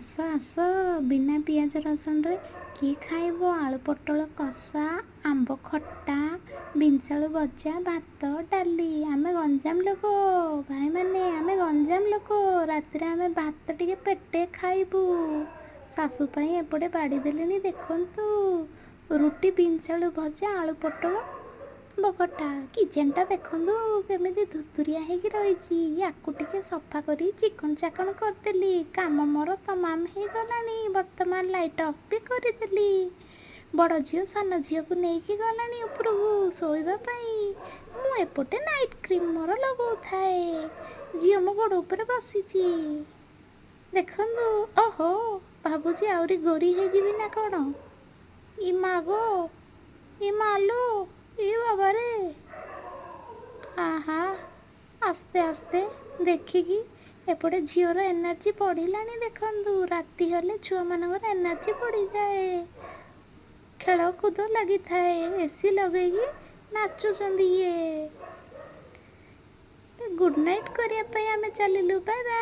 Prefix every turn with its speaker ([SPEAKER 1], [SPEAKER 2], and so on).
[SPEAKER 1] ଆସ ବିନା ପିଆଜ ରସୁଣରେ କିଏ ଖାଇବ? ଆଳୁ ପୋଟଳ କଷା, ଆମ୍ବ ଖଟା, ବିନ୍ସାଳୁ ଭଜା, ଭାତ, ଡାଲି। ଆମେ ଗଞ୍ଜାମ ଲୋକ ଭାଇମାନେ, ଆମେ ଗଞ୍ଜାମ ଲୋକ। ରାତିରେ ଆମେ ଭାତ ଟିକେ ପେଟେ ଖାଇବୁ। ଶାଶୁ ପାଇଁ ଏପଟେ ବାଡ଼ି ଦେଲେଣି ଦେଖନ୍ତୁ। ରୁଟି, ବିନ୍ସାଳୁ ଭଜା, ଆଳୁ ପୋଟଳ ବକଟା। କିଚେନଟା ଦେଖନ୍ତୁ କେମିତି ଧୁତୁରିଆ ହେଇକି ରହିଛି। ୟାକୁ ଟିକେ ସଫା କରି ଚିକଣ ଚାକଣ କରିଦେଲି। କାମ ମୋର ତମାମ ହେଇଗଲାଣି। ବର୍ତ୍ତମାନ ଲାଇଟ୍ ଅଫ୍ ବି କରିଦେଲି। ବଡ଼ ଝିଅ ସାନ ଝିଅକୁ ନେଇକି ଗଲାଣି ଉପରକୁ ଶୋଇବା ପାଇଁ। ମୁଁ ଏପଟେ ନାଇଟ୍ କ୍ରିମ୍ ମୋର ଲଗାଉଥାଏ। ଝିଅ ମୋ ଗୋଡ଼ ଉପରେ ବସିଛି ଦେଖନ୍ତୁ। ଓହୋ, ଭାବୁଛି ଆହୁରି ଗୋରି ହେଇଯିବି ନା କ'ଣ? ଇ ମା ଗୋ, ଇ ମାଲୋ, ଇ ବାବାରେ। ଆହା, ଆସ୍ତେ ଆସ୍ତେ ଦେଖିକି। ଏପଟେ ଝିଅର ଏନର୍ଜି ବଢ଼ିଲାଣି ଦେଖନ୍ତୁ। ରାତି ହେଲେ ଛୁଆମାନଙ୍କର ଏନର୍ଜି ବଢ଼ିଯାଏ, ଖେଳକୁଦ ଲାଗିଥାଏ। ଏସି ଲଗେଇକି ନାଚୁଛନ୍ତି ଇଏ। ଗୁଡ୍ ନାଇଟ୍ କରିବା ପାଇଁ ଆମେ ଚାଲିଲୁ। Bye bye.